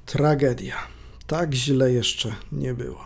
Tragedia. Tak źle jeszcze nie było.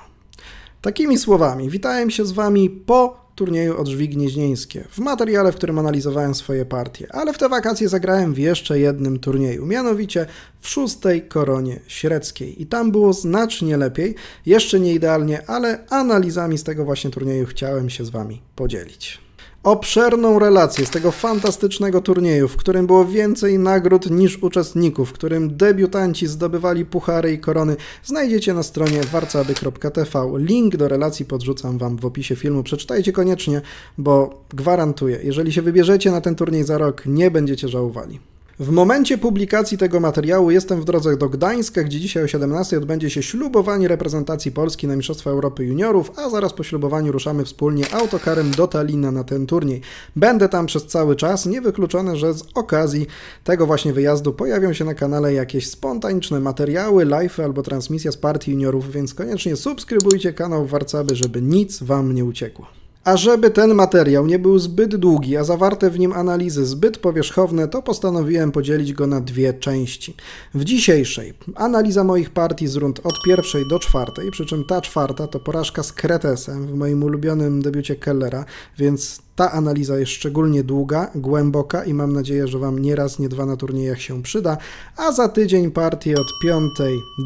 Takimi słowami witałem się z Wami po turnieju o Drzwi Gnieźnieńskie, w materiale, w którym analizowałem swoje partie, ale w te wakacje zagrałem w jeszcze jednym turnieju, mianowicie w 6. Koronie Średzkiej i tam było znacznie lepiej, jeszcze nie idealnie, ale analizami z tego właśnie turnieju chciałem się z Wami podzielić. Obszerną relację z tego fantastycznego turnieju, w którym było więcej nagród niż uczestników, w którym debiutanci zdobywali puchary i korony, znajdziecie na stronie warcaby.tv. Link do relacji podrzucam Wam w opisie filmu. Przeczytajcie koniecznie, bo gwarantuję, jeżeli się wybierzecie na ten turniej za rok, nie będziecie żałowali. W momencie publikacji tego materiału jestem w drodze do Gdańska, gdzie dzisiaj o 17 odbędzie się ślubowanie reprezentacji Polski na Mistrzostwa Europy Juniorów, a zaraz po ślubowaniu ruszamy wspólnie autokarem do Talina na ten turniej. Będę tam przez cały czas, niewykluczone, że z okazji tego właśnie wyjazdu pojawią się na kanale jakieś spontaniczne materiały, live'y albo transmisja z partii juniorów, więc koniecznie subskrybujcie kanał Warcaby, żeby nic Wam nie uciekło. A żeby ten materiał nie był zbyt długi, a zawarte w nim analizy zbyt powierzchowne, to postanowiłem podzielić go na dwie części. W dzisiejszej analiza moich partii z rund od 1. do 4, przy czym ta 4. to porażka z Kretesem w moim ulubionym debiucie Kellera, więc ta analiza jest szczególnie długa, głęboka i mam nadzieję, że Wam nie raz, nie dwa na turniejach się przyda, a za tydzień partie od 5.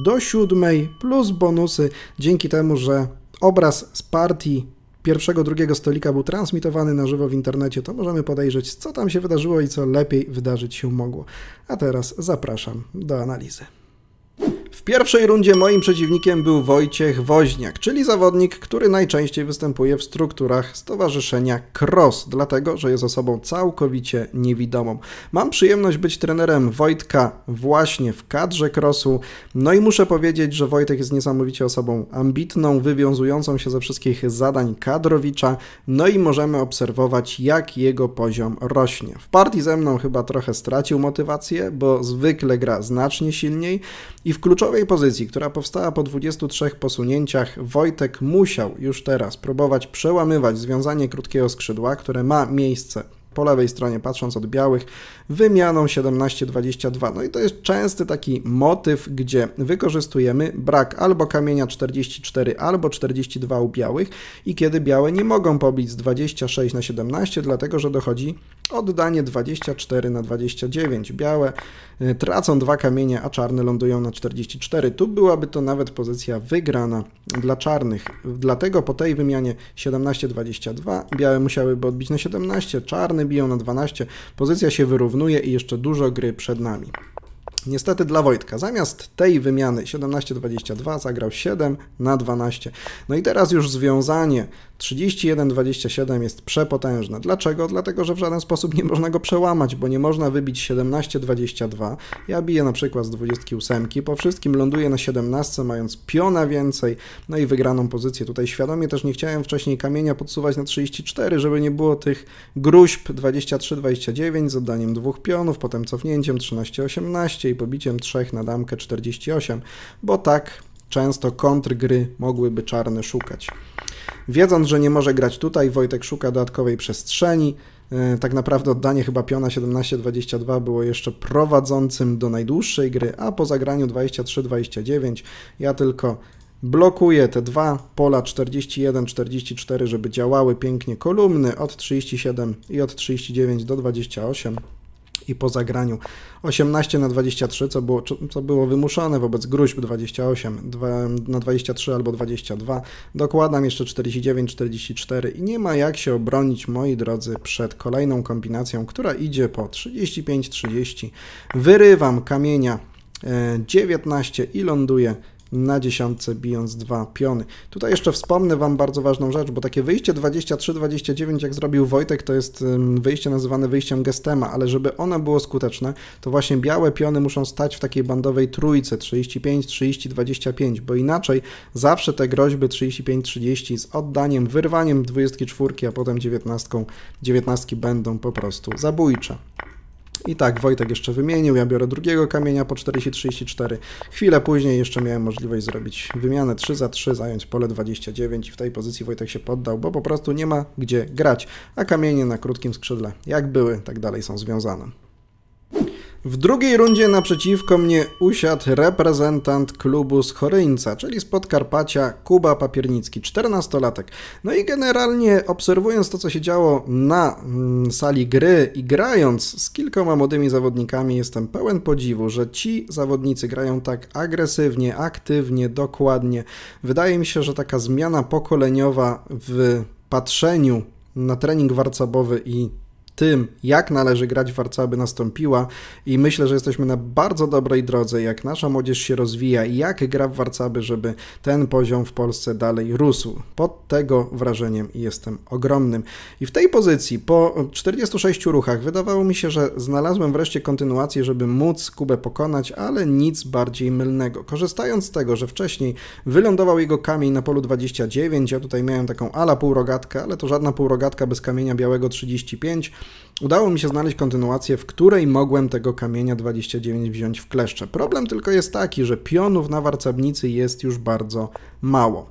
do 7 plus bonusy dzięki temu, że obraz z partii pierwszego, drugiego stolika był transmitowany na żywo w internecie, to możemy podejrzeć, co tam się wydarzyło i co lepiej wydarzyć się mogło. A teraz zapraszam do analizy. W pierwszej rundzie moim przeciwnikiem był Wojciech Woźniak, czyli zawodnik, który najczęściej występuje w strukturach stowarzyszenia Cross, dlatego, że jest osobą całkowicie niewidomą. Mam przyjemność być trenerem Wojtka właśnie w kadrze Crossu, no i muszę powiedzieć, że Wojtek jest niesamowicie osobą ambitną, wywiązującą się ze wszystkich zadań kadrowicza, no i możemy obserwować, jak jego poziom rośnie. W partii ze mną chyba trochę stracił motywację, bo zwykle gra znacznie silniej i w kluczowej pozycji, która powstała po 23 posunięciach, Wojtek musiał już teraz próbować przełamywać związanie krótkiego skrzydła, które ma miejsce po lewej stronie, patrząc od białych, wymianą 17-22. No i to jest częsty taki motyw, gdzie wykorzystujemy brak albo kamienia 44, albo 42 u białych i kiedy białe nie mogą pobić z 26 na 17, dlatego że dochodzi oddanie 24 na 29. Białe tracą 2 kamienie, a czarne lądują na 44. Tu byłaby to nawet pozycja wygrana dla czarnych. Dlatego po tej wymianie 17-22 białe musiałyby odbić na 17, czarne biją na 12, pozycja się wyrównuje i jeszcze dużo gry przed nami. Niestety dla Wojtka, zamiast tej wymiany 17-22 zagrał 7 na 12. No i teraz już związanie 31-27 jest przepotężne. Dlaczego? Dlatego, że w żaden sposób nie można go przełamać, bo nie można wybić 17-22. Ja biję na przykład z 28, po wszystkim ląduję na 17, mając piona więcej, no i wygraną pozycję. Tutaj świadomie też nie chciałem wcześniej kamienia podsuwać na 34, żeby nie było tych gruźb 23-29 z oddaniem 2 pionów, potem cofnięciem 13-18 i pobiciem 3 na damkę 48, bo tak często kontrgry mogłyby czarne szukać. Wiedząc, że nie może grać tutaj, Wojtek szuka dodatkowej przestrzeni. Tak naprawdę oddanie chyba piona 17-22 było jeszcze prowadzącym do najdłuższej gry, a po zagraniu 23-29 ja tylko blokuję te dwa pola 41-44, żeby działały pięknie kolumny od 37 i od 39 do 28. I po zagraniu 18 na 23, co było wymuszone wobec gruźb 28 na 23 albo 22. Dokładam jeszcze 49-44 i nie ma jak się obronić, moi drodzy, przed kolejną kombinacją, która idzie po 35-30. Wyrywam kamienia 19 i ląduję na 10, bijąc 2 piony. Tutaj jeszcze wspomnę Wam bardzo ważną rzecz, bo takie wyjście 23-29, jak zrobił Wojtek, to jest wyjście nazywane wyjściem Gestema, ale żeby ono było skuteczne, to właśnie białe piony muszą stać w takiej bandowej trójce 35, 30, 25, bo inaczej zawsze te groźby 35-30 z oddaniem, wyrwaniem 24, a potem 19 będą po prostu zabójcze. I tak, Wojtek jeszcze wymienił, ja biorę drugiego kamienia po 40-34. Chwilę później jeszcze miałem możliwość zrobić wymianę 3 za 3, zająć pole 29 i w tej pozycji Wojtek się poddał, bo po prostu nie ma gdzie grać, a kamienie na krótkim skrzydle jak były, tak dalej są związane. W drugiej rundzie naprzeciwko mnie usiadł reprezentant klubu z Choryńca, czyli z Podkarpacia, Kuba Papiernicki, 14-latek. No i generalnie obserwując to, co się działo na sali gry i grając z kilkoma młodymi zawodnikami, jestem pełen podziwu, że ci zawodnicy grają tak agresywnie, aktywnie, dokładnie. Wydaje mi się, że taka zmiana pokoleniowa w patrzeniu na trening warcabowy i tym, jak należy grać w warcaby, nastąpiła i myślę, że jesteśmy na bardzo dobrej drodze, jak nasza młodzież się rozwija i jak gra w warcaby, żeby ten poziom w Polsce dalej rósł. Pod tego wrażeniem jestem ogromnym. I w tej pozycji, po 46 ruchach, wydawało mi się, że znalazłem wreszcie kontynuację, żeby móc Kubę pokonać, ale nic bardziej mylnego. Korzystając z tego, że wcześniej wylądował jego kamień na polu 29, ja tutaj miałem taką ala półrogatkę, ale to żadna półrogatka bez kamienia białego 35, udało mi się znaleźć kontynuację, w której mogłem tego kamienia 29 wziąć w kleszcze. Problem tylko jest taki, że pionów na warcabnicy jest już bardzo mało.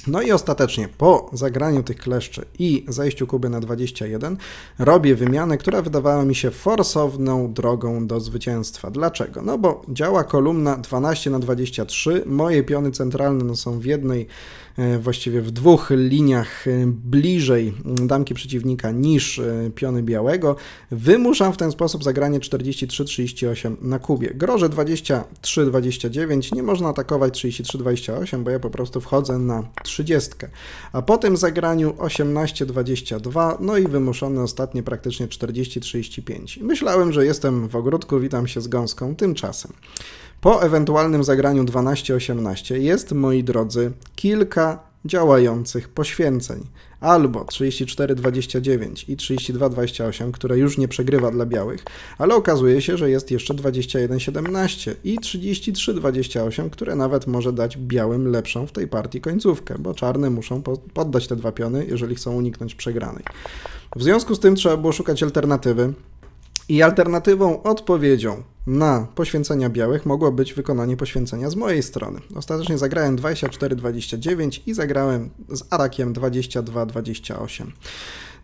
No i ostatecznie po zagraniu tych kleszczy i zejściu Kuby na 21 robię wymianę, która wydawała mi się forsowną drogą do zwycięstwa. Dlaczego? No bo działa kolumna 12/23, moje piony centralne są w jednej, właściwie w dwóch liniach bliżej damki przeciwnika niż piony białego. Wymuszam w ten sposób zagranie 43-38 na Kubie. Groże 23-29, nie można atakować 33-28, bo ja po prostu wchodzę na 30. A po tym zagraniu 18-22, no i wymuszone ostatnie praktycznie 40-35. Myślałem, że jestem w ogródku, witam się z gąską, tymczasem. Po ewentualnym zagraniu 12-18 jest, moi drodzy, kilka działających poświęceń. Albo 34-29 i 32-28, które już nie przegrywa dla białych, ale okazuje się, że jest jeszcze 21-17 i 33-28, które nawet może dać białym lepszą w tej partii końcówkę, bo czarne muszą poddać te dwa piony, jeżeli chcą uniknąć przegranej. W związku z tym trzeba było szukać alternatywy. I alternatywą, odpowiedzią na poświęcenia białych mogło być wykonanie poświęcenia z mojej strony. Ostatecznie zagrałem 24-29 i zagrałem z atakiem 22-28.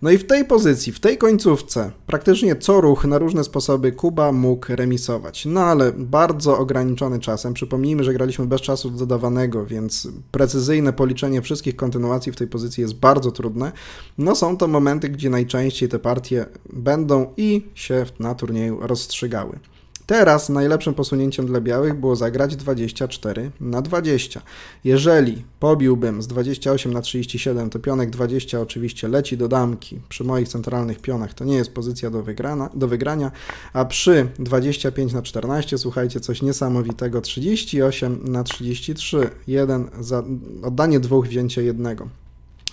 No i w tej pozycji, w tej końcówce, praktycznie co ruch na różne sposoby Kuba mógł remisować. No ale bardzo ograniczony czasem. Przypomnijmy, że graliśmy bez czasu dodawanego, więc precyzyjne policzenie wszystkich kontynuacji w tej pozycji jest bardzo trudne. No są to momenty, gdzie najczęściej te partie będą i się na turnieju rozstrzygały. Teraz najlepszym posunięciem dla białych było zagrać 24/20. Jeżeli pobiłbym z 28/37, to pionek 20 oczywiście leci do damki. Przy moich centralnych pionach to nie jest pozycja do wygrania, a przy 25/14, słuchajcie, coś niesamowitego, 38/33, oddanie dwóch, wzięcie jednego.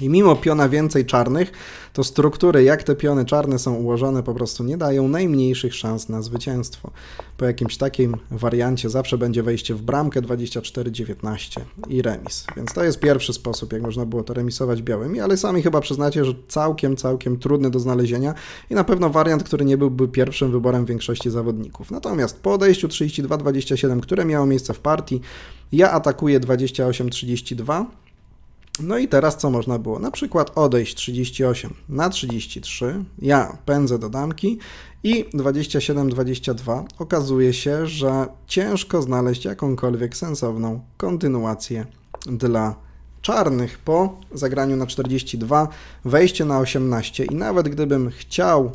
I mimo piona więcej czarnych, to struktury, jak te piony czarne są ułożone, po prostu nie dają najmniejszych szans na zwycięstwo. Po jakimś takim wariancie zawsze będzie wejście w bramkę 24-19 i remis. Więc to jest pierwszy sposób, jak można było to remisować białymi, ale sami chyba przyznacie, że całkiem trudny do znalezienia i na pewno wariant, który nie byłby pierwszym wyborem większości zawodników. Natomiast po odejściu 32-27, które miało miejsce w partii, ja atakuję 28-32. No i teraz co można było? Na przykład odejść 38/33, ja pędzę do damki i 27-22 okazuje się, że ciężko znaleźć jakąkolwiek sensowną kontynuację dla czarnych po zagraniu na 42, wejście na 18 i nawet gdybym chciał,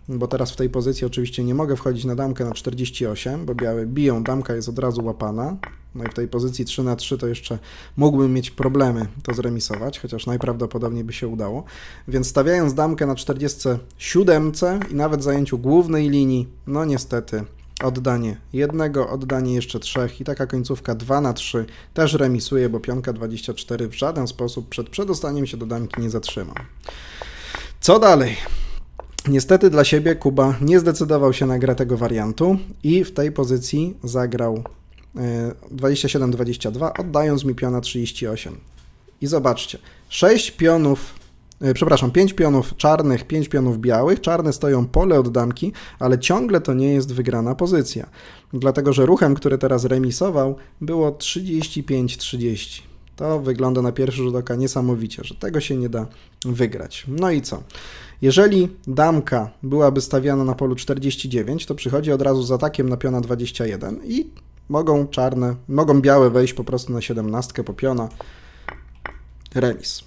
bo teraz w tej pozycji oczywiście nie mogę wchodzić na damkę na 48, bo białe biją, damka jest od razu łapana. No i w tej pozycji 3/3 to jeszcze mógłbym mieć problemy to zremisować, chociaż najprawdopodobniej by się udało. Więc stawiając damkę na 47 i nawet zajęciu głównej linii, no niestety oddanie jednego, oddanie jeszcze 3 i taka końcówka 2/3 też remisuje, bo pionka 24 w żaden sposób przed przedostaniem się do damki nie zatrzymam. Co dalej? Niestety dla siebie Kuba nie zdecydował się na grę tego wariantu i w tej pozycji zagrał 27-22, oddając mi piona 38. I zobaczcie, 5 pionów czarnych, 5 pionów białych, czarne stoją pole od damki, ale ciągle to nie jest wygrana pozycja, dlatego że ruchem, który teraz remisował, było 35-30. To wygląda na pierwszy rzut oka niesamowicie, że tego się nie da wygrać. No i co? Jeżeli damka byłaby stawiana na polu 49, to przychodzi od razu z atakiem na piona 21 i mogą białe wejść po prostu na 17 po piona. Remis.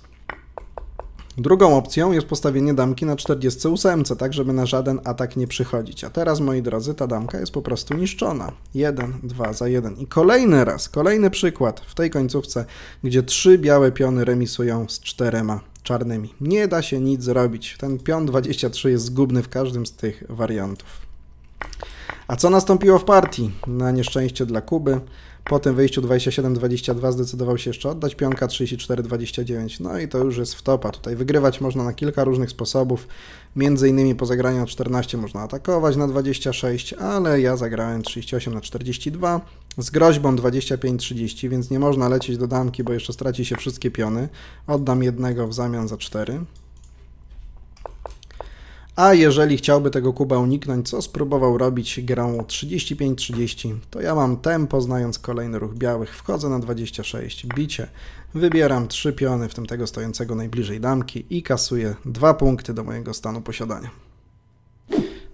Drugą opcją jest postawienie damki na 48, tak żeby na żaden atak nie przychodzić. A teraz, moi drodzy, ta damka jest po prostu niszczona. 1, 2 za 1. I kolejny przykład w tej końcówce, gdzie 3 białe piony remisują z 4 czarnymi. Nie da się nic zrobić. Ten pion 23 jest zgubny w każdym z tych wariantów. A co nastąpiło w partii? Na nieszczęście dla Kuby. Po tym wyjściu 27-22 zdecydował się jeszcze oddać pionka 34-29. No i to już jest wtopa. Tutaj wygrywać można na kilka różnych sposobów. Między innymi po zagraniu na 14 można atakować na 26, ale ja zagrałem 38-42 z groźbą 25-30, więc nie można lecieć do damki, bo jeszcze straci się wszystkie piony. Oddam jednego w zamian za 4. A jeżeli chciałby tego Kuba uniknąć, co spróbował robić grą 35-30, to ja mam tempo, znając kolejny ruch białych, wchodzę na 26, bicie, wybieram 3 piony, w tym tego stojącego najbliżej damki i kasuję 2 punkty do mojego stanu posiadania.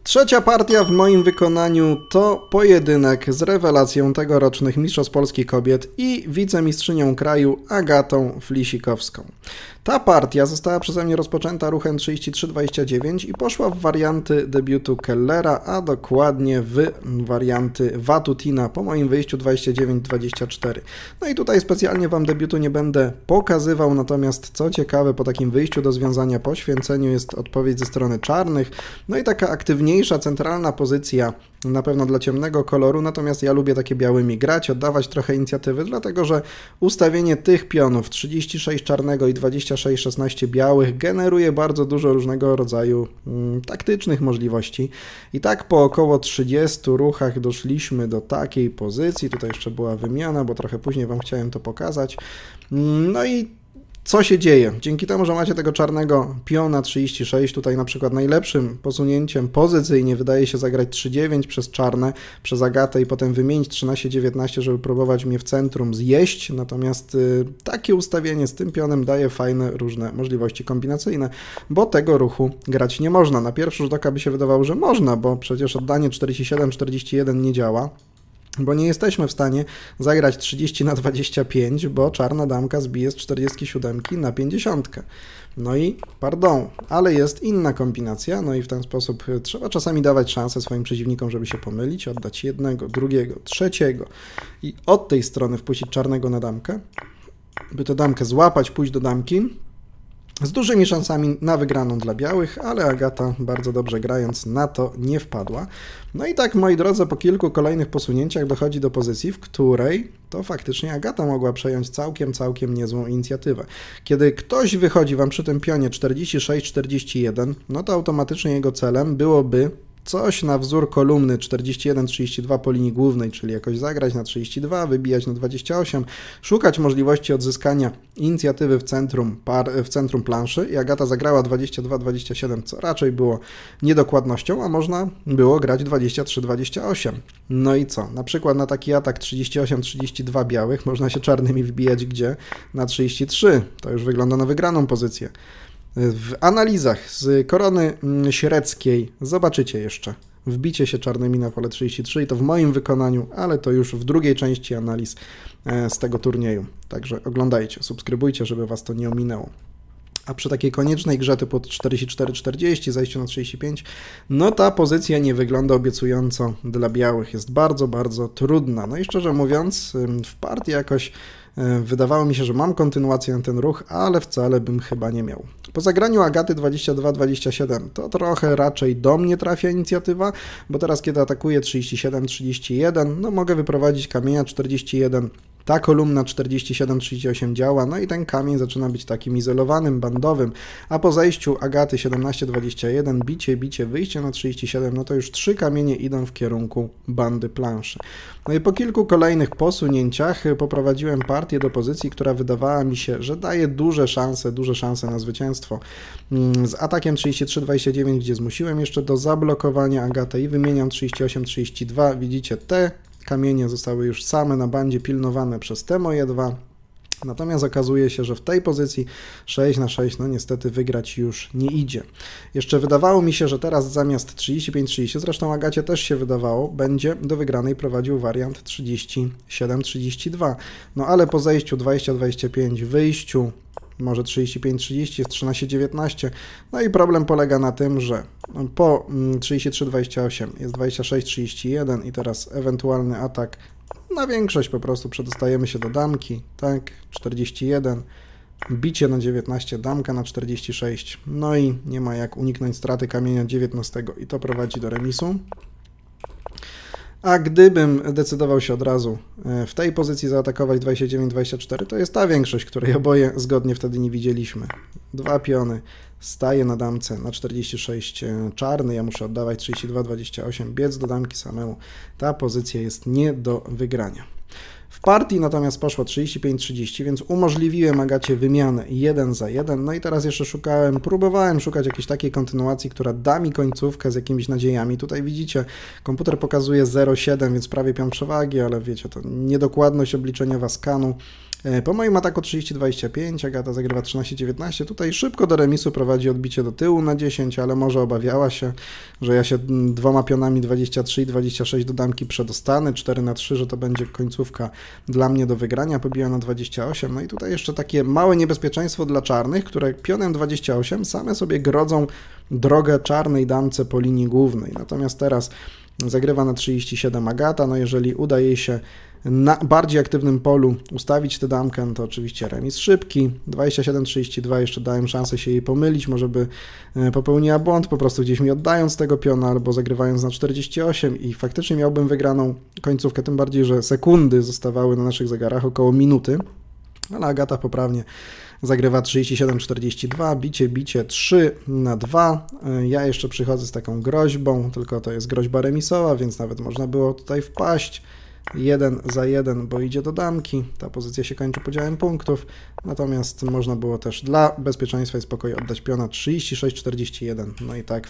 Trzecia partia w moim wykonaniu to pojedynek z rewelacją tegorocznych Mistrzostw Polski Kobiet i wicemistrzynią kraju Agatą Flisikowską. Ta partia została przeze mnie rozpoczęta ruchem 33-29 i poszła w warianty debiutu Kellera, a dokładnie w warianty Watutina po moim wyjściu 29-24. No i tutaj specjalnie Wam debiutu nie będę pokazywał, natomiast co ciekawe, po takim wyjściu do związania poświęceniu jest odpowiedź ze strony czarnych, no i taka aktywniejsza, centralna pozycja na pewno dla ciemnego koloru, natomiast ja lubię takie białymi grać, oddawać trochę inicjatywy, dlatego że ustawienie tych pionów 36 czarnego i 26-16 białych generuje bardzo dużo różnego rodzaju taktycznych możliwości. I tak po około 30 ruchach doszliśmy do takiej pozycji, tutaj jeszcze była wymiana, bo trochę później Wam chciałem to pokazać. No i co się dzieje? Dzięki temu, że macie tego czarnego piona 36, tutaj na przykład najlepszym posunięciem pozycyjnie wydaje się zagrać 3-9 przez czarne, przez Agatę i potem wymienić 13-19, żeby próbować mnie w centrum zjeść, natomiast takie ustawienie z tym pionem daje fajne różne możliwości kombinacyjne, bo tego ruchu grać nie można. Na pierwszy rzut oka by się wydawało, że można, bo przecież oddanie 47-41 nie działa. Bo nie jesteśmy w stanie zagrać 30-25, bo czarna damka zbije z 47 na 50. No i pardon, ale jest inna kombinacja, no i w ten sposób trzeba czasami dawać szansę swoim przeciwnikom, żeby się pomylić, oddać jednego, drugiego, trzeciego i od tej strony wpuścić czarnego na damkę, by tę damkę złapać, pójść do damki, z dużymi szansami na wygraną dla białych, ale Agata bardzo dobrze grając na to nie wpadła. No i tak, moi drodzy, po kilku kolejnych posunięciach dochodzi do pozycji, w której to faktycznie Agata mogła przejąć całkiem niezłą inicjatywę. Kiedy ktoś wychodzi Wam przy tym pionie 46-41, no to automatycznie jego celem byłoby coś na wzór kolumny 41-32 po linii głównej, czyli jakoś zagrać na 32, wybijać na 28, szukać możliwości odzyskania inicjatywy w centrum planszy i Agata zagrała 22-27, co raczej było niedokładnością, a można było grać 23-28. No i co? Na przykład na taki atak 38-32 białych można się czarnymi wbijać gdzie? Na 33. To już wygląda na wygraną pozycję. W analizach z korony średzkiej zobaczycie jeszcze wbicie się czarnymi na pole 33 i to w moim wykonaniu, ale to już w drugiej części analiz z tego turnieju. Także oglądajcie, subskrybujcie, żeby Was to nie ominęło. A przy takiej koniecznej grze typu 44-40, zejściu na 35, no ta pozycja nie wygląda obiecująco dla białych. Jest bardzo trudna. No i szczerze mówiąc, w partii jakoś wydawało mi się, że mam kontynuację na ten ruch, ale wcale bym chyba nie miał. Po zagraniu Agaty 22-27 to trochę raczej do mnie trafia inicjatywa, bo teraz kiedy atakuję 37-31, no mogę wyprowadzić kamienia 41. Ta kolumna 47-38 działa, no i ten kamień zaczyna być takim izolowanym, bandowym, a po zejściu Agaty 17-21, bicie, wyjście na 37, no to już 3 kamienie idą w kierunku bandy planszy. No i po kilku kolejnych posunięciach poprowadziłem partię do pozycji, która wydawała mi się, że daje duże szanse na zwycięstwo. Z atakiem 33-29, gdzie zmusiłem jeszcze do zablokowania Agatę i wymieniam 38-32, widzicie te kamienie zostały już same na bandzie pilnowane przez te moje dwa. Natomiast okazuje się, że w tej pozycji 6 na 6 no niestety wygrać już nie idzie. Jeszcze wydawało mi się, że teraz zamiast 35-30, zresztą Agacie też się wydawało, będzie do wygranej prowadził wariant 37-32. No ale po zejściu 20-25, wyjściu może 35-30, jest 13-19. No i problem polega na tym, że po 33-28 jest 26-31 i teraz ewentualny atak na większość po prostu przedostajemy się do damki, tak, 41, bicie na 19, damka na 46, no i nie ma jak uniknąć straty kamienia 19 i to prowadzi do remisu. A gdybym decydował się od razu w tej pozycji zaatakować 29-24, to jest ta większość, której oboje zgodnie wtedy nie widzieliśmy. Dwa piony, staje na damce na 46 czarny, ja muszę oddawać 32-28, biec do damki samemu. Ta pozycja jest nie do wygrania. W partii natomiast poszło 35-30, więc umożliwiłem Agacie wymianę 1 za 1. No i teraz jeszcze próbowałem szukać jakiejś takiej kontynuacji, która da mi końcówkę z jakimiś nadziejami. Tutaj widzicie, komputer pokazuje 0,7, więc prawie pion przewagi, ale wiecie, to niedokładność obliczeniowa skanu. Po moim ataku 30-25, Agata zagrywa 13-19, tutaj szybko do remisu prowadzi odbicie do tyłu na 10, ale może obawiała się, że ja się dwoma pionami 23 i 26 do damki przedostanę, 4 na 3, że to będzie końcówka dla mnie do wygrania, pobiła na 28, no i tutaj jeszcze takie małe niebezpieczeństwo dla czarnych, które pionem 28 same sobie grodzą drogę czarnej damce po linii głównej, natomiast teraz zagrywa na 37 Agata, no jeżeli uda jej się na bardziej aktywnym polu ustawić tę damkę, no to oczywiście remis szybki, 27-32, jeszcze dałem szansę się jej pomylić, może by popełniła błąd, po prostu gdzieś mi oddając tego piona albo zagrywając na 48 i faktycznie miałbym wygraną końcówkę, tym bardziej, że sekundy zostawały na naszych zegarach, około minuty, ale Agata poprawnie zagrywa 37-42, bicie 3 na 2. Ja jeszcze przychodzę z taką groźbą, tylko to jest groźba remisowa, więc nawet można było tutaj wpaść. 1 za 1, bo idzie do damki. Ta pozycja się kończy podziałem punktów. Natomiast można było też dla bezpieczeństwa i spokoju oddać piona 36-41. No i tak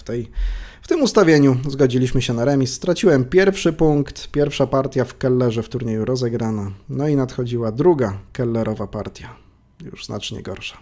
w tym ustawieniu zgodziliśmy się na remis. Straciłem pierwszy punkt, pierwsza partia w kellerze w turnieju rozegrana. No i nadchodziła druga kellerowa partia. Już znacznie gorsza.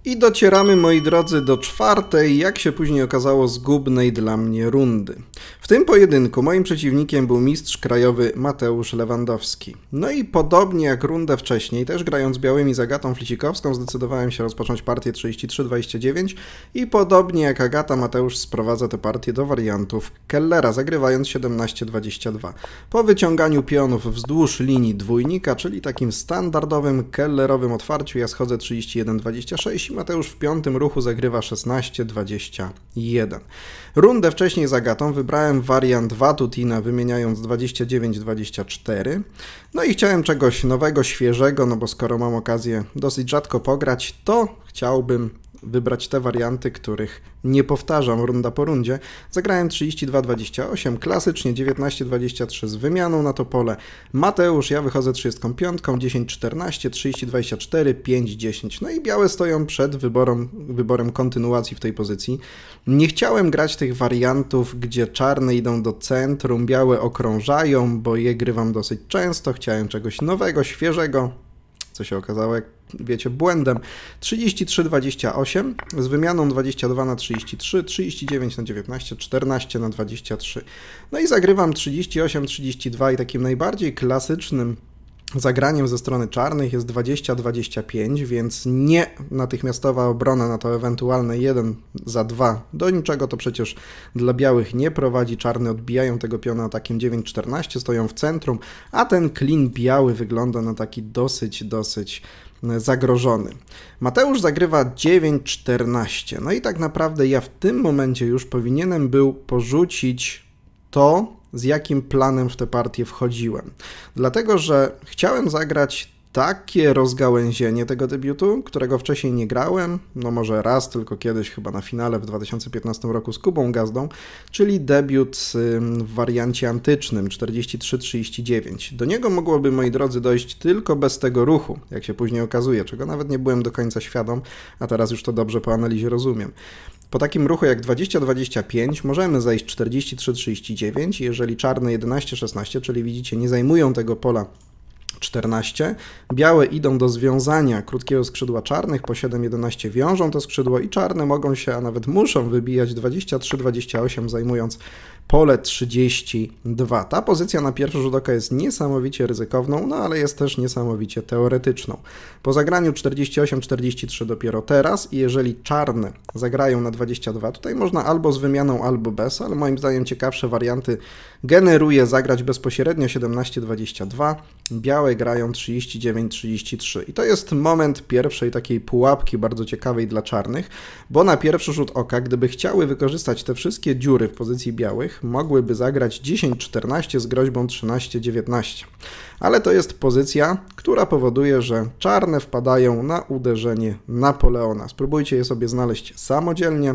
I docieramy, moi drodzy, do czwartej, jak się później okazało, zgubnej dla mnie rundy. W tym pojedynku moim przeciwnikiem był mistrz krajowy Mateusz Lewandowski. No i podobnie jak rundę wcześniej, też grając białymi z Agatą Flisikowską, zdecydowałem się rozpocząć partię 33-29 i podobnie jak Agata, Mateusz sprowadza tę partię do wariantów Kellera, zagrywając 17-22. Po wyciąganiu pionów wzdłuż linii dwójnika, czyli takim standardowym kellerowym otwarciu, ja schodzę 31-26 i Mateusz w piątym ruchu zagrywa 16-21. Rundę wcześniej z Agatą wybrałem wariant Watutina, wymieniając 29-24. No i chciałem czegoś nowego, świeżego, no bo skoro mam okazję dosyć rzadko pograć, to chciałbym wybrać te warianty, których nie powtarzam runda po rundzie. Zagrałem 32-28, klasycznie 19-23 z wymianą na to pole. Mateusz, ja wychodzę 35, 10-14, 30-24, 5-10. No i białe stoją przed wyborem kontynuacji w tej pozycji. Nie chciałem grać tych wariantów, gdzie czarne idą do centrum, białe okrążają, bo je grywam dosyć często. Chciałem czegoś nowego, świeżego, co się okazało, jak wiecie, błędem. 33-28 z wymianą 22 na 33, 39 na 19, 14 na 23. No i zagrywam 38-32 i takim najbardziej klasycznym zagraniem ze strony czarnych jest 20-25, więc nie natychmiastowa obrona na to ewentualne 1 za 2 do niczego, to przecież dla białych nie prowadzi. Czarne odbijają tego piona atakiem 9-14, stoją w centrum, a ten klin biały wygląda na taki dosyć zagrożony. Mateusz zagrywa 9-14, no i tak naprawdę ja w tym momencie już powinienem był porzucić to, z jakim planem w tę partię wchodziłem. Dlatego, że chciałem zagrać takie rozgałęzienie tego debiutu, którego wcześniej nie grałem, no może raz, tylko kiedyś chyba na finale w 2015 roku z Kubą Gazdą, czyli debiut w wariancie antycznym 43-39. Do niego mogłoby, moi drodzy, dojść tylko bez tego ruchu, jak się później okazuje, czego nawet nie byłem do końca świadom, a teraz już to dobrze po analizie rozumiem. Po takim ruchu jak 20-25 możemy zejść 43-39, jeżeli czarne 11-16, czyli widzicie, nie zajmują tego pola 14. Białe idą do związania krótkiego skrzydła czarnych, po 7-11 wiążą to skrzydło i czarne mogą się, a nawet muszą wybijać 23-28, zajmując pole 32. Ta pozycja na pierwszy rzut oka jest niesamowicie ryzykowną, no ale jest też niesamowicie teoretyczną. Po zagraniu 48-43 dopiero teraz i jeżeli czarne zagrają na 22, tutaj można albo z wymianą, albo bez, ale moim zdaniem ciekawsze warianty generuje zagrać bezpośrednio 17-22, białe grają 39-33 i to jest moment pierwszej takiej pułapki bardzo ciekawej dla czarnych, bo na pierwszy rzut oka, gdyby chciały wykorzystać te wszystkie dziury w pozycji białych, mogłyby zagrać 10-14 z groźbą 13-19. Ale to jest pozycja, która powoduje, że czarne wpadają na uderzenie Napoleona. Spróbujcie je sobie znaleźć samodzielnie.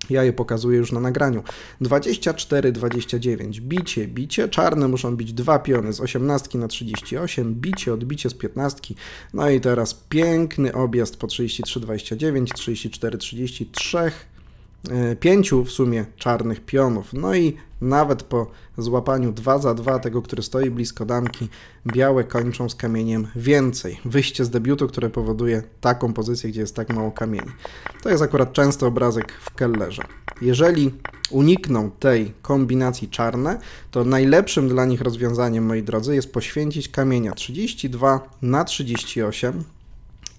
Ja je pokazuję już na nagraniu. 24-29. Bicie, bicie. Czarne muszą bić 2 piony z 18 na 38. Bicie, odbicie z 15. No i teraz piękny objazd po 33-29, 34-33. 5 w sumie czarnych pionów. No i nawet po złapaniu 2 za 2 tego, który stoi blisko damki, białe kończą z kamieniem więcej. Wyjście z debiutu, które powoduje taką pozycję, gdzie jest tak mało kamieni. To jest akurat często obrazek w kellerze. Jeżeli unikną tej kombinacji czarne, to najlepszym dla nich rozwiązaniem, moi drodzy, jest poświęcić kamienia 32 na 38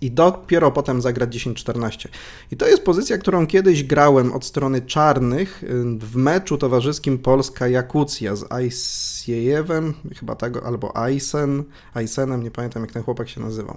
i dopiero potem zagrać 10-14. I to jest pozycja, którą kiedyś grałem od strony czarnych w meczu towarzyskim Polska-Jakucja z Ajsiejewem, chyba tego, albo Aysenem, nie pamiętam jak ten chłopak się nazywał.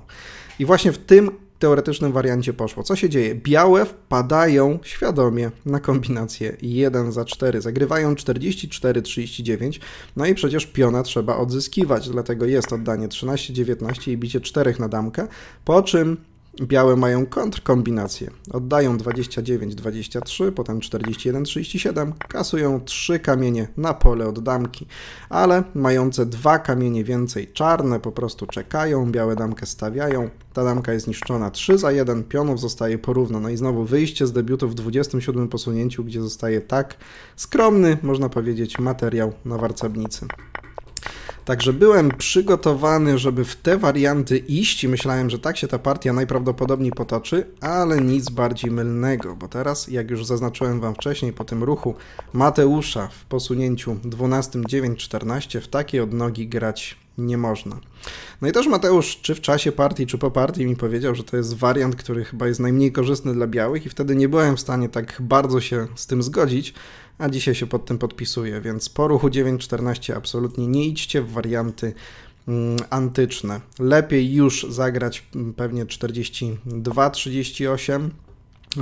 I właśnie w tym teoretycznym wariancie poszło. Co się dzieje? Białe wpadają świadomie na kombinację 1 za 4. Zagrywają 44-39, no i przecież piona trzeba odzyskiwać, dlatego jest oddanie 13-19 i bicie 4 na damkę, po czym białe mają kontrkombinację. Oddają 29-23, potem 41-37, kasują 3 kamienie na pole od damki, ale mające 2 kamienie więcej czarne po prostu czekają, białe damkę stawiają, ta damka jest niszczona 3 za 1, pionów zostaje porówno. No i znowu wyjście z debiutu w 27 posunięciu, gdzie zostaje tak skromny, można powiedzieć, materiał na warcownicy. Także byłem przygotowany, żeby w te warianty iść i myślałem, że tak się ta partia najprawdopodobniej potoczy, ale nic bardziej mylnego, bo teraz, jak już zaznaczyłem Wam wcześniej, po tym ruchu Mateusza w posunięciu 12-9-14 w takiej odnogi grać nie można. No i też Mateusz, czy w czasie partii, czy po partii mi powiedział, że to jest wariant, który chyba jest najmniej korzystny dla białych i wtedy nie byłem w stanie tak bardzo się z tym zgodzić, a dzisiaj się pod tym podpisuję, więc po ruchu 9-14 absolutnie nie idźcie w warianty antyczne. Lepiej już zagrać pewnie 42-38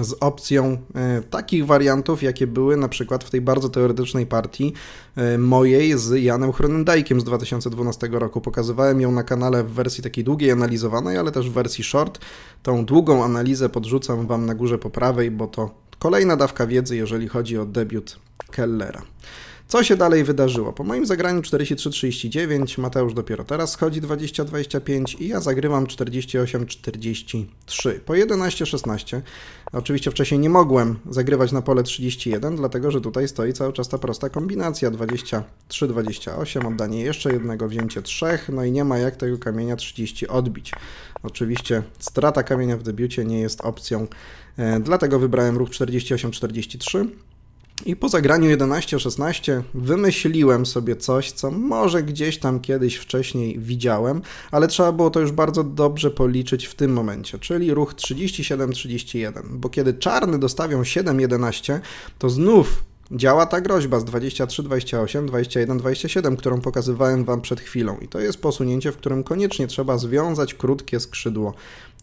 z opcją takich wariantów, jakie były na przykład w tej bardzo teoretycznej partii mojej z Janem Chronendijkiem z 2012 roku. Pokazywałem ją na kanale w wersji takiej długiej, analizowanej, ale też w wersji short. Tą długą analizę podrzucam Wam na górze po prawej, bo to kolejna dawka wiedzy, jeżeli chodzi o debiut Kellera. Co się dalej wydarzyło? Po moim zagraniu 43-39, Mateusz dopiero teraz schodzi 20-25 i ja zagrywam 48-43. Po 11-16, oczywiście wcześniej nie mogłem zagrywać na pole 31, dlatego że tutaj stoi cały czas ta prosta kombinacja 23-28, oddanie jeszcze jednego, wzięcie 3, no i nie ma jak tego kamienia 30 odbić. Oczywiście strata kamienia w debiucie nie jest opcją, dlatego wybrałem ruch 48-43. I po zagraniu 11-16 wymyśliłem sobie coś, co może gdzieś tam kiedyś wcześniej widziałem, ale trzeba było to już bardzo dobrze policzyć w tym momencie, czyli ruch 37-31, bo kiedy czarny dostawią 7-11, to znów działa ta groźba z 23-28, 21-27, którą pokazywałem Wam przed chwilą i to jest posunięcie, w którym koniecznie trzeba związać krótkie skrzydło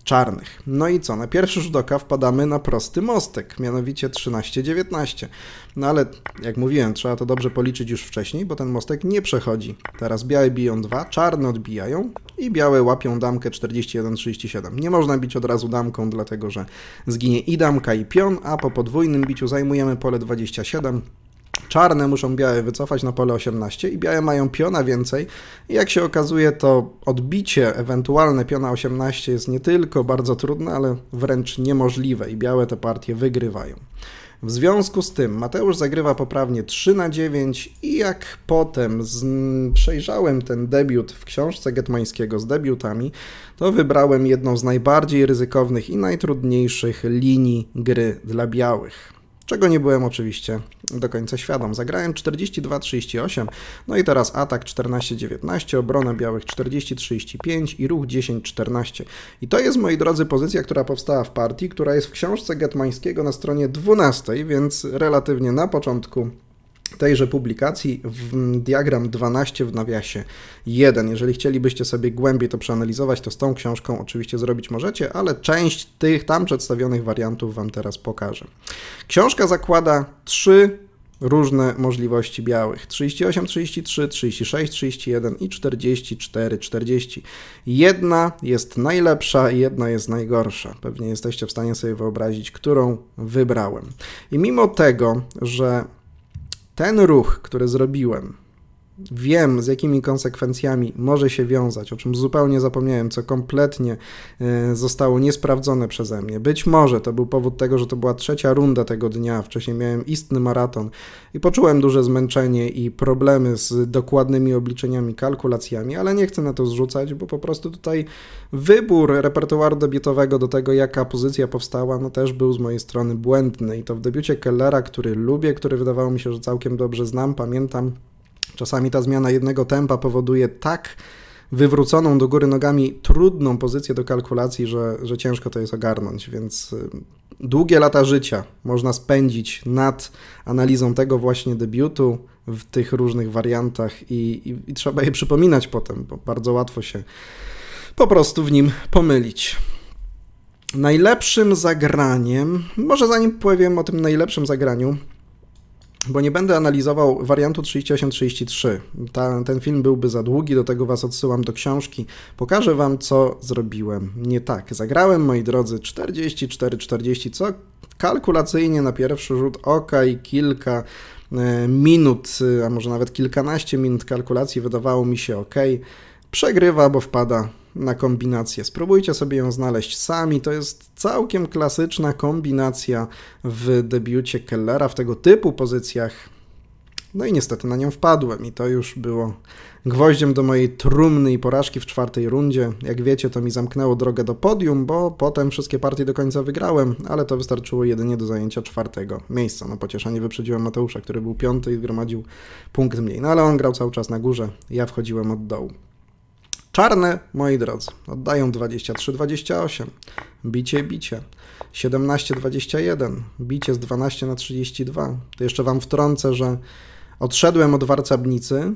czarnych. No i co? Na pierwszy rzut oka wpadamy na prosty mostek, mianowicie 13-19. No ale, jak mówiłem, trzeba to dobrze policzyć już wcześniej, bo ten mostek nie przechodzi. Teraz białe biją 2, czarne odbijają i białe łapią damkę 41-37. Nie można bić od razu damką, dlatego że zginie i damka, i pion, a po podwójnym biciu zajmujemy pole 27. Czarne muszą białe wycofać na pole 18 i białe mają piona więcej. I jak się okazuje, to odbicie ewentualne piona 18 jest nie tylko bardzo trudne, ale wręcz niemożliwe i białe te partie wygrywają. W związku z tym Mateusz zagrywa poprawnie 3/9 i jak potem przejrzałem ten debiut w książce Getmańskiego z debiutami, to wybrałem jedną z najbardziej ryzykownych i najtrudniejszych linii gry dla białych. Czego nie byłem oczywiście do końca świadom. Zagrałem 42-38, no i teraz atak 14-19, obrona białych 40-35 i ruch 10-14. I to jest, moi drodzy, pozycja, która powstała w partii, która jest w książce Getmańskiego na stronie 12, więc relatywnie na początku tejże publikacji, w diagram 12 w nawiasie 1. Jeżeli chcielibyście sobie głębiej to przeanalizować, to z tą książką oczywiście zrobić możecie, ale część tych tam przedstawionych wariantów Wam teraz pokażę. Książka zakłada 3 różne możliwości białych. 38-33, 36-31 i 44-40. Jedna jest najlepsza i jedna jest najgorsza. Pewnie jesteście w stanie sobie wyobrazić, którą wybrałem. I mimo tego, że ten ruch, który zrobiłem, wiem, z jakimi konsekwencjami może się wiązać, o czym zupełnie zapomniałem, co kompletnie zostało niesprawdzone przeze mnie. Być może to był powód tego, że to była 3. runda tego dnia, wcześniej miałem istny maraton i poczułem duże zmęczenie i problemy z dokładnymi obliczeniami, kalkulacjami, ale nie chcę na to zrzucać, bo po prostu tutaj wybór repertuaru debiutowego do tego, jaka pozycja powstała, no też był z mojej strony błędny i to w debiucie Kellera, który lubię, który wydawało mi się, że całkiem dobrze znam, pamiętam. Czasami ta zmiana jednego tempa powoduje tak wywróconą do góry nogami trudną pozycję do kalkulacji, że ciężko to jest ogarnąć, więc długie lata życia można spędzić nad analizą tego właśnie debiutu w tych różnych wariantach i trzeba je przypominać potem, bo bardzo łatwo się po prostu w nim pomylić. Najlepszym zagraniem, może zanim powiem o tym najlepszym zagraniu, bo nie będę analizował wariantu 38-33. Ten film byłby za długi, do tego Was odsyłam do książki. Pokażę Wam, co zrobiłem nie tak. Zagrałem, moi drodzy, 44-40, co kalkulacyjnie na pierwszy rzut oka i kilka minut, a może nawet kilkanaście minut kalkulacji wydawało mi się ok. Przegrywa, bo wpada na kombinację. Spróbujcie sobie ją znaleźć sami. To jest całkiem klasyczna kombinacja w debiucie Kellera w tego typu pozycjach. No i niestety na nią wpadłem i to już było gwoździem do mojej trumny i porażki w 4. rundzie. Jak wiecie, to mi zamknęło drogę do podium, bo potem wszystkie partie do końca wygrałem, ale to wystarczyło jedynie do zajęcia 4. miejsca. No pocieszenie wyprzedziłem Mateusza, który był 5. i zgromadził punkt mniej. No ale on grał cały czas na górze, ja wchodziłem od dołu. Czarne, moi drodzy, oddają 23-28, bicie, 17-21, bicie z 12/32. To jeszcze Wam wtrącę, że odszedłem od warcabnicy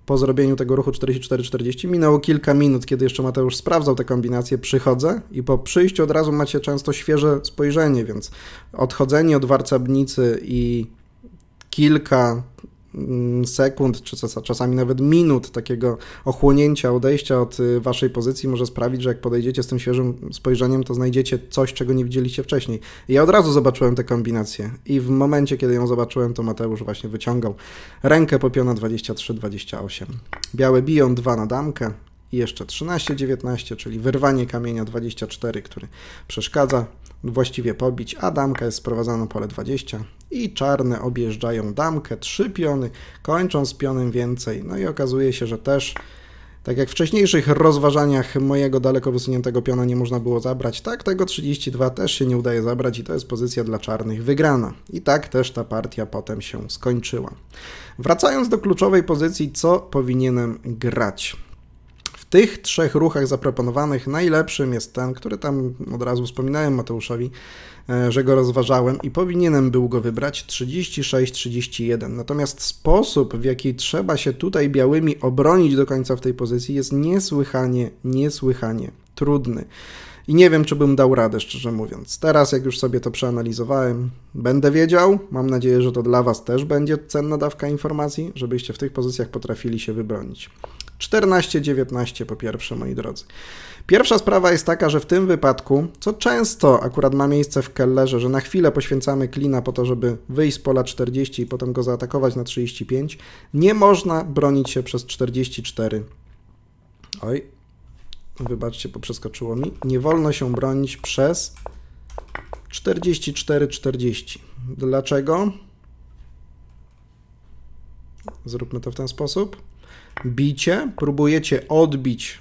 po zrobieniu tego ruchu 44-40. Minęło kilka minut, kiedy jeszcze Mateusz sprawdzał te kombinacje, przychodzę i po przyjściu od razu macie często świeże spojrzenie, więc odchodzenie od warcabnicy i kilka sekund, czy czasami nawet minut takiego ochłonięcia, odejścia od Waszej pozycji może sprawić, że jak podejdziecie z tym świeżym spojrzeniem, to znajdziecie coś, czego nie widzieliście wcześniej. I ja od razu zobaczyłem tę kombinację i w momencie, kiedy ją zobaczyłem, to Mateusz właśnie wyciągał rękę po piona 23-28. Białe biją 2 na damkę i jeszcze 13-19, czyli wyrwanie kamienia 24, który przeszkadza właściwie pobić, a damka jest sprowadzana na pole 20 i czarne objeżdżają damkę, 3 piony, kończą z pionem więcej, no i okazuje się, że też, tak jak w wcześniejszych rozważaniach mojego daleko wysuniętego piona nie można było zabrać, tak tego 32 też się nie udaje zabrać i to jest pozycja dla czarnych wygrana. I tak też ta partia potem się skończyła. Wracając do kluczowej pozycji, co powinienem grać? W tych 3 ruchach zaproponowanych najlepszym jest ten, który tam od razu wspominałem Mateuszowi, że go rozważałem i powinienem był go wybrać 36-31. Natomiast sposób, w jaki trzeba się tutaj białymi obronić do końca w tej pozycji jest niesłychanie trudny. I nie wiem, czy bym dał radę, szczerze mówiąc. Teraz, jak już sobie to przeanalizowałem, będę wiedział. Mam nadzieję, że to dla Was też będzie cenna dawka informacji, żebyście w tych pozycjach potrafili się wybronić. 14-19 po pierwsze, moi drodzy. Pierwsza sprawa jest taka, że w tym wypadku, co często akurat ma miejsce w Kellerze, że na chwilę poświęcamy klina po to, żeby wyjść z pola 40 i potem go zaatakować na 35, nie można bronić się przez 44. Oj, wybaczcie, bo przeskoczyło mi. Nie wolno się bronić przez 44-40. Dlaczego? Zróbmy to w ten sposób. Bicie, próbujecie odbić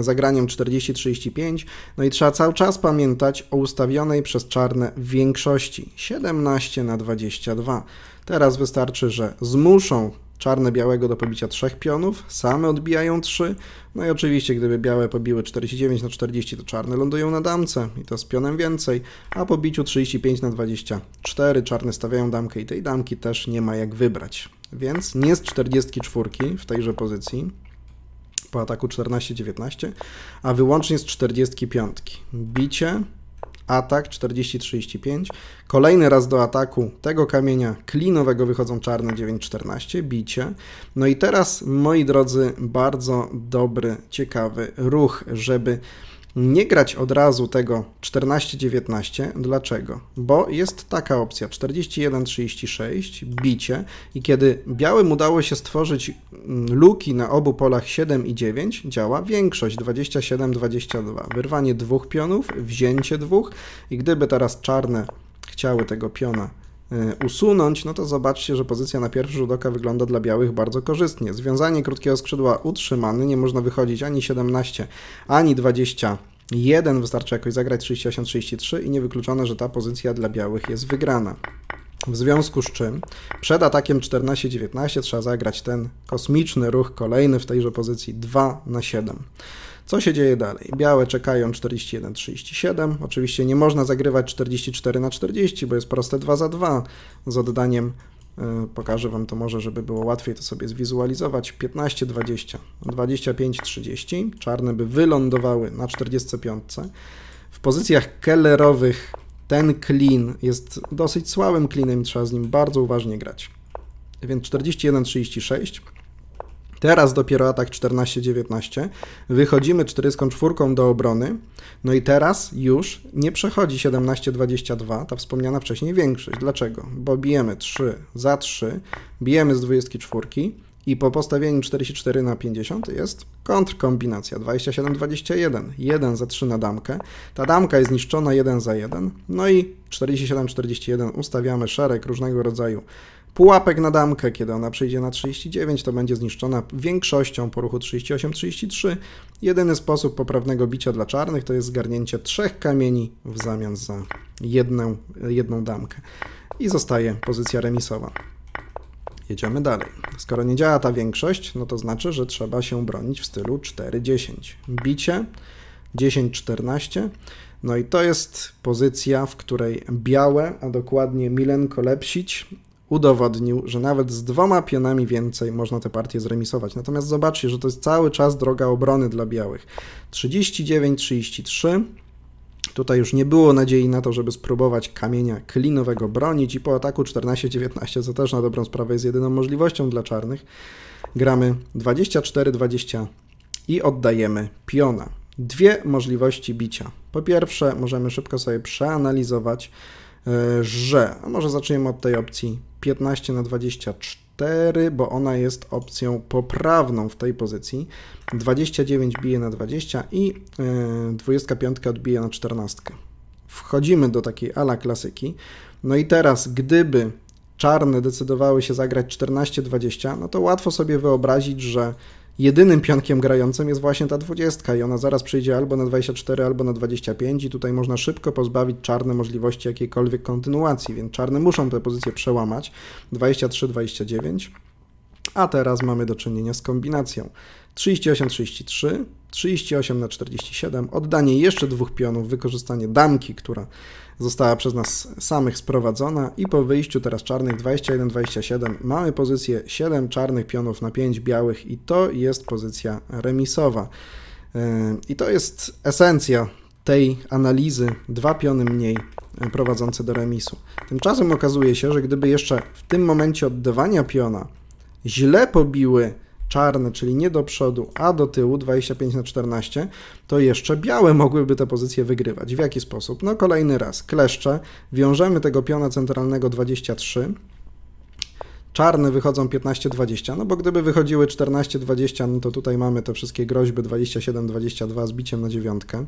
zagraniem 40-35, no i trzeba cały czas pamiętać o ustawionej przez czarne większości 17/22. Teraz wystarczy, że zmuszą czarne białego do pobicia 3 pionów, same odbijają 3, no i oczywiście gdyby białe pobiły 49/40, to czarne lądują na damce i to z pionem więcej, a po biciu 35/24 czarne stawiają damkę i tej damki też nie ma jak wybrać. Więc nie z 44 w tejże pozycji, po ataku 14-19, a wyłącznie z 45. Bicie, atak 40-35, kolejny raz do ataku tego kamienia klinowego wychodzą czarne 9-14, bicie. No i teraz, moi drodzy, bardzo dobry, ciekawy ruch, żeby nie grać od razu tego 14-19. Dlaczego? Bo jest taka opcja 41-36, bicie i kiedy białym udało się stworzyć luki na obu polach 7 i 9, działa większość 27-22. Wyrwanie 2 pionów, wzięcie 2 i gdyby teraz czarne chciały tego piona usunąć, no to zobaczcie, że pozycja na pierwszy rzut oka wygląda dla białych bardzo korzystnie. Związanie krótkiego skrzydła utrzymane, nie można wychodzić ani 17, ani 21, wystarczy jakoś zagrać 38-33 i niewykluczone, że ta pozycja dla białych jest wygrana. W związku z czym przed atakiem 14-19 trzeba zagrać ten kosmiczny ruch kolejny w tejże pozycji 2/7. Co się dzieje dalej? Białe czekają 41-37. Oczywiście nie można zagrywać 44/40, bo jest proste 2/2 z oddaniem. Pokażę Wam to może, żeby było łatwiej to sobie zwizualizować. 15-20, 25-30. Czarne by wylądowały na 45. W pozycjach kellerowych ten klin jest dosyć słabym klinem i trzeba z nim bardzo uważnie grać. Więc 41-36. Teraz dopiero atak 14-19, wychodzimy 4 do obrony, no i teraz już nie przechodzi 17-22, ta wspomniana wcześniej większość. Dlaczego? Bo bijemy 3 za 3, bijemy z 24 i po postawieniu 44/50 jest kontrkombinacja 27-21, 1 za 3 na damkę. Ta damka jest niszczona 1 za 1, no i 47-41 ustawiamy szereg różnego rodzaju pułapek na damkę. Kiedy ona przyjdzie na 39, to będzie zniszczona większością po ruchu 38-33. Jedyny sposób poprawnego bicia dla czarnych to jest zgarnięcie 3 kamieni w zamian za jedną damkę. I zostaje pozycja remisowa. Jedziemy dalej. Skoro nie działa ta większość, no to znaczy, że trzeba się bronić w stylu 4-10. Bicie 10-14. No i to jest pozycja, w której białe, a dokładnie Milenko Lepsić, udowodnił, że nawet z 2 pionami więcej można tę partię zremisować. Natomiast zobaczcie, że to jest cały czas droga obrony dla białych. 39-33. Tutaj już nie było nadziei na to, żeby spróbować kamienia klinowego bronić i po ataku 14-19, co też na dobrą sprawę jest jedyną możliwością dla czarnych, gramy 24-20 i oddajemy piona. 2 możliwości bicia. Po pierwsze, możemy szybko sobie przeanalizować, że, a może zaczniemy od tej opcji 15/24, bo ona jest opcją poprawną w tej pozycji. 29 bije na 20 i 25 odbije na 14. Wchodzimy do takiej ala klasyki. No i teraz, gdyby czarne decydowały się zagrać 14-20, no to łatwo sobie wyobrazić, że jedynym pionkiem grającym jest właśnie ta 20 i ona zaraz przyjdzie albo na 24, albo na 25 i tutaj można szybko pozbawić czarne możliwości jakiejkolwiek kontynuacji, więc czarne muszą tę pozycję przełamać. 23-29, a teraz mamy do czynienia z kombinacją 38-33, 38/47, oddanie jeszcze 2 pionów, wykorzystanie damki, która została przez nas samych sprowadzona i po wyjściu teraz czarnych 21-27 mamy pozycję 7 czarnych pionów na 5 białych i to jest pozycja remisowa. I to jest esencja tej analizy, 2 piony mniej prowadzące do remisu. Tymczasem okazuje się, że gdyby jeszcze w tym momencie oddawania piona źle pobiły czarne, czyli nie do przodu, a do tyłu, 25/14, to jeszcze białe mogłyby tę pozycję wygrywać. W jaki sposób? No kolejny raz, kleszcze, wiążemy tego piona centralnego 23, czarne wychodzą 15-20, no bo gdyby wychodziły 14-20, no to tutaj mamy te wszystkie groźby 27-22 z biciem na dziewiątkę,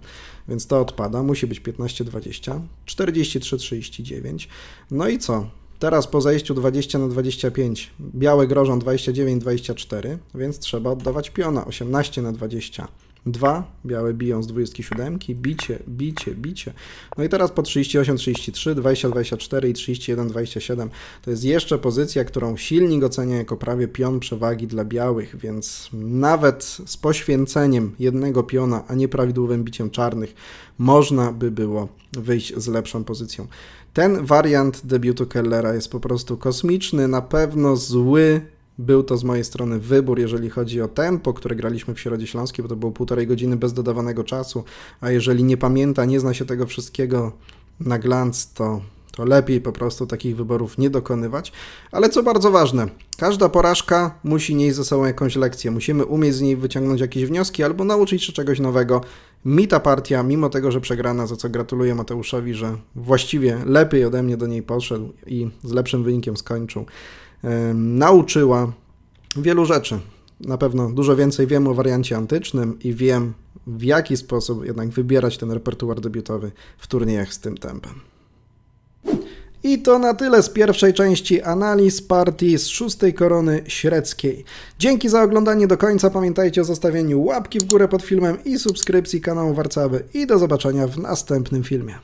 więc to odpada, musi być 15-20, 43-39, no i co? Teraz po zejściu 20-25 białe grożą 29-24, więc trzeba oddawać piona 18-22, białe biją z 27, bicie. No i teraz po 38-33, 20-24 i 31-27 to jest jeszcze pozycja, którą silnik ocenia jako prawie pion przewagi dla białych, więc nawet z poświęceniem jednego piona, a nieprawidłowym biciem czarnych można by było wyjść z lepszą pozycją. Ten wariant debiutu Kellera jest po prostu kosmiczny, na pewno zły. Był to z mojej strony wybór, jeżeli chodzi o tempo, które graliśmy w Środzie Śląskiej, bo to było 1,5 godziny bez dodawanego czasu, a jeżeli nie pamięta, nie zna się tego wszystkiego na glans, to lepiej po prostu takich wyborów nie dokonywać. Ale co bardzo ważne, każda porażka musi nieść ze sobą jakąś lekcję. Musimy umieć z niej wyciągnąć jakieś wnioski albo nauczyć się czegoś nowego. Mi ta partia, mimo tego, że przegrana, za co gratuluję Mateuszowi, że właściwie lepiej ode mnie do niej poszedł i z lepszym wynikiem skończył, nauczyła wielu rzeczy. Na pewno dużo więcej wiem o wariancie antycznym i wiem, w jaki sposób jednak wybierać ten repertuar debiutowy w turniejach z tym tempem. I to na tyle z pierwszej części analiz partii z 6. korony średzkiej. Dzięki za oglądanie do końca. Pamiętajcie o zostawieniu łapki w górę pod filmem i subskrypcji kanału Warcaby. I do zobaczenia w następnym filmie.